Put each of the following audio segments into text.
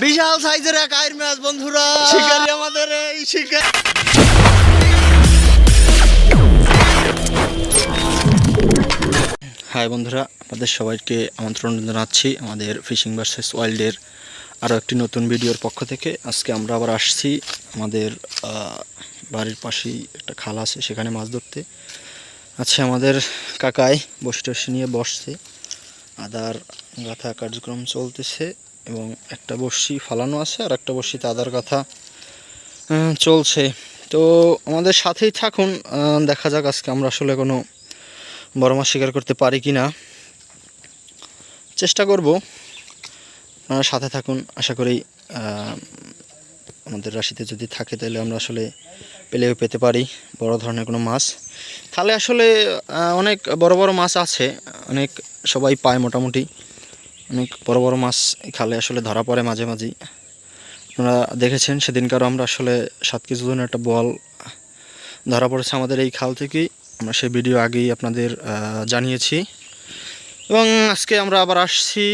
বিশাল সাইজের এক আইর মাছ বন্ধুরা, শিকারি আমাদের এই শিকারি। হাই বন্ধুরা, আপনাদের সবাইকে আমন্ত্রণ জানাচ্ছি আমাদের ফিশিং ভার্সেস ওয়াইল্ডের আরও একটি নতুন ভিডিওর পক্ষ থেকে। আজকে আমরা আবার আসছি আমাদের বাড়ির পাশেই একটা খাল আছে, সেখানে মাছ ধরতে। আচ্ছা, আমাদের কাকাই বসে টসে নিয়ে বসছে, আদার গাথা কার্যক্রম চলতেছে এবং একটা বড়শি ফালানো আছে আর একটা বড়শিতে আদার গাথা চলছে। তো আমাদের সাথেই থাকুন, দেখা যাক আজকে আমরা আসলে কোনো বড় মাছ শিকার করতে পারি কি না, চেষ্টা করব। আপনারা সাথে থাকুন, আশা করি আমাদের রাশিতে যদি থাকে তাহলে আমরা আসলে পেতে পারি বড় ধরনের কোনো মাছ। খালে আসলে অনেক বড় বড় মাছ আছে, অনেক সবাই পায়, মোটামুটি অনেক বড় বড় মাছ খালে আসলে ধরা পড়ে মাঝে মাঝেই। আপনারা দেখেছেন সেদিনকারও আমরা আসলে 7 কেজি ওজনের একটা বল ধরা পড়েছে আমাদের এই খাল থেকেই। আমরা সেই ভিডিও আগেই আপনাদের জানিয়েছি এবং আজকে আমরা আবার আসছি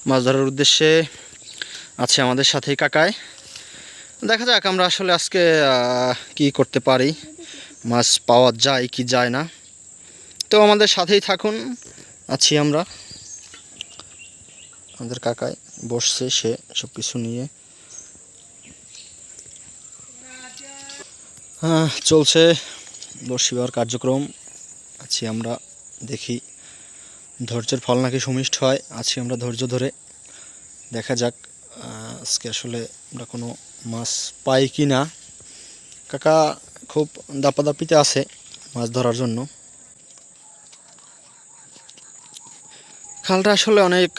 মাছ ধরার উদ্দেশ্যে। আছে আমাদের সাথেই কাকায়। দেখা যাক আমরা আসলে আজকে কি করতে পারি, মাছ পাওয়া যায় কি যায় না। তো আমাদের সাথেই থাকুন, আছি আমরা। আমাদের কাকায় বসছে, সে সব কিছু নিয়ে চলছে বর্ষিবার কার্যক্রম। আছি আমরা, দেখি ধৈর্যের ফল নাকি সুমিষ্ট হয়। আছি আমরা ধৈর্য ধরে, দেখা যাক আজকে আসলে আমরা কোনো মাছ পাই কি না। কাকা খুব দাপাদাপিতে আছে মাছ ধরার জন্য। খালটা আসলে অনেক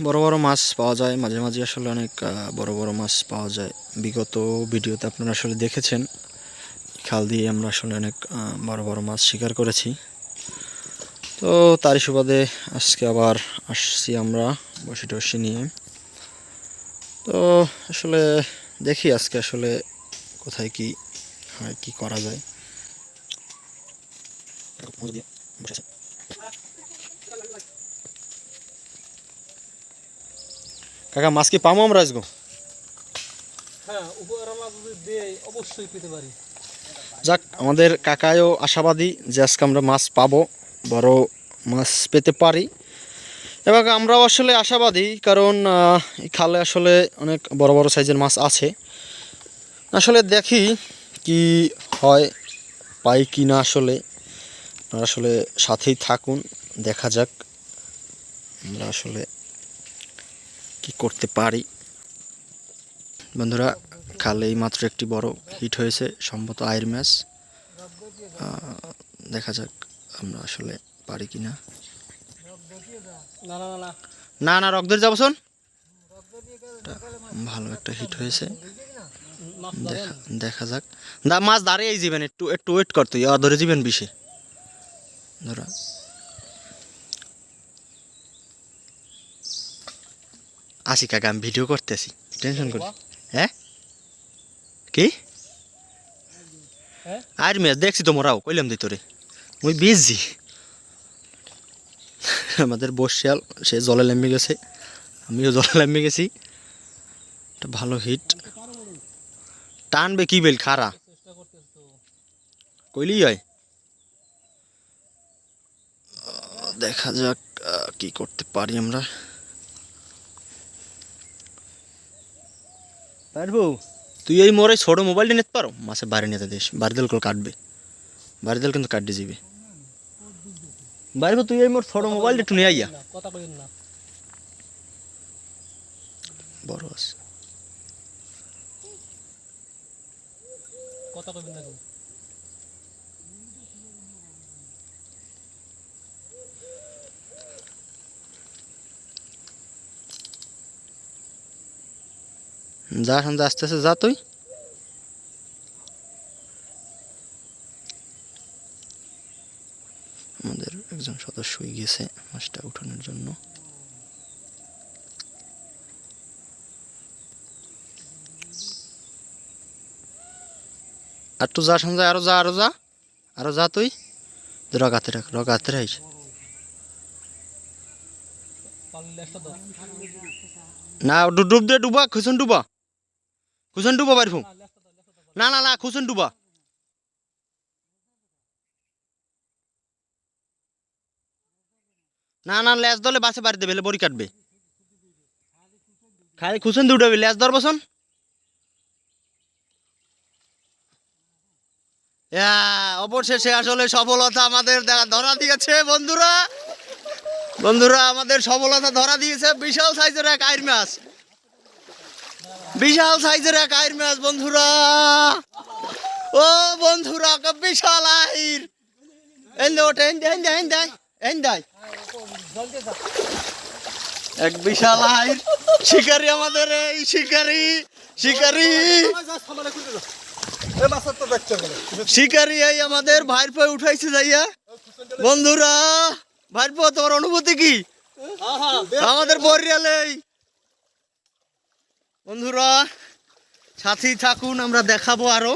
বড় বড় মাছ পাওয়া যায়, মাঝে মাঝে আসলে অনেক বড় বড় মাছ পাওয়া যায়। বিগত ভিডিওতে আপনারা আসলে দেখেছেন খাল দিয়ে আমরা আসলে অনেক বড় বড় মাছ শিকার করেছি। তো তারই সুবাদে আজকে আবার আসছি আমরা বসে টসি নিয়ে। তো আসলে দেখি আজকে আসলে কোথায় কি হয়, কি করা যায়। কাকা মাছ কি পাবো আমরা আজকে? হ্যাঁ, উপরওয়ালা যদি দেয় অবশ্যই পেতে পারি। যাক, আমাদের কাকায়ও আশাবাদী যে আজকে আমরা মাছ পাবো, বড় মাছ পেতে পারি। এবং আমরাও আসলে আশাবাদী, কারণ এই খালে আসলে অনেক বড় বড় সাইজের মাছ আছে। আসলে দেখি কি হয়, পাই কি না। আসলে আপনারা আসলে সাথেই থাকুন, দেখা যাক আমরা আসলে কি করতে পারি। বন্ধুরা, খালে এই মাত্র একটি বড় হিট হয়েছে, সম্ভবত আইর মাছ। দেখা যাক আমরা আসলে পারি কি না। না না, রক ধরে যাবো শোন। ভালো একটা হিট হয়েছে, দেখা যাক। মাছ দাঁড়িয়ে যাবেন, একটু একটু ওয়েট করতে, ধরে যাবেন বিষে ধরা। আসি কাকা, আমি ভিডিও করতেছি, টেনশন করি। হ্যাঁ কি আর মেয়ে দেখছি তো, মোরাও কইলাম দিই তোরে, ওই বিজি। আমাদের বর্ষিয়াল সে জলে নেমে গেছে, আমিও জলে নেমে গেছি। একটা ভালো হিট টানবে কি বেল খারা কইলেই হয়। দেখা যাক কি করতে পারি আমরা। পারবো? তুই এই মোরে ছোট মোবাইলটা নিতে পারো, মাসে বাড়ি নিতে দিস, বাড়িদেল করে কাটবে, বাড়িদেল কিন্তু কাটতে যাবে। বাড়িব তুই এই মোর ছোট মোবাইলটা একটু নিয়ে আইয়া। কথা কইন না, বড় আছে, কথা কইবেন না। যা সামনে আস্তে আস্তে যা তুই। আমাদের একজন সদস্যই গেছে মাছটা উঠানোর জন্য। আর তো যা সামনে, আরো যা, আরো যা, আরো যা তুই। রগাতে রাখ, রগাতে রাখ। পারলে লেজটা দাও না ডুব দে ডুবা খুশন ডুবা বাইরফু না লেজটা দাও না না না খুশন ডুবা না না লেজ দলে বাসে বাড়ি দেবে বড়ি কাটবে খালি খুশন দুটাবি লেজ ধর বসন অবশেষে আসলে সফলতা আমাদের ধরা দিয়েছে বন্ধুরা আমাদের সফলতা ধরা দিয়েছে বিশাল সাইজের এক আইর মাছ বন্ধুরা ও বন্ধুরা বিশাল আইর এক বিশাল আইর শিকারি আমাদের এই শিকারি এই আমাদের ভাইরপো উঠাইছে যাইয়া বন্ধুরা ভাইরপো তোমার অনুভূতি কি আমাদের বরিয়ালে বন্ধুরা সাথী থাকুন আমরা দেখাবো আরো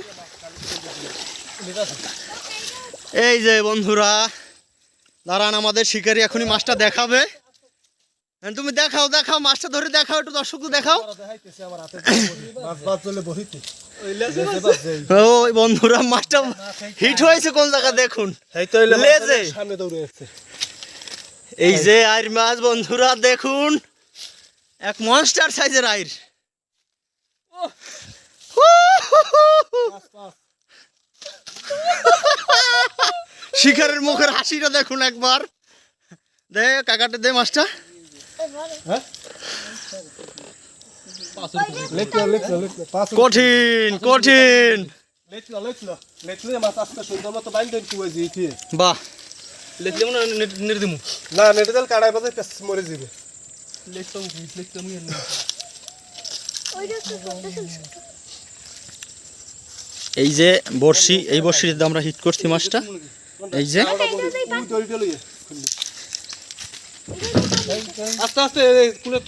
এই যে বন্ধুরা দাঁড়ান আমাদের শিকারি এখনই মাছটা দেখাবে তুমি দেখাও মাছটা ধরে দেখাও একটু দর্শকদের দেখাও ওই বন্ধুরা মাছটা হিট হয়েছে কোন জায়গা দেখুন লেজে এই যে আইর মাছ বন্ধুরা দেখুন এক মনস্টার সাইজের আইর শিকারের মুখের হাসিটা দেখুন একবার দে কাকাটে দে মাছটা কঠিন বাহ লেটলে মনে নেট দিমু না নেটে তেল কাড়াই বাজে মরে যাবে লেটটা মুই এই যে বর্ষি এই বর্ষিতে আমরা হিট করছি মাছটা এই যে আস্তে আস্তে কুলে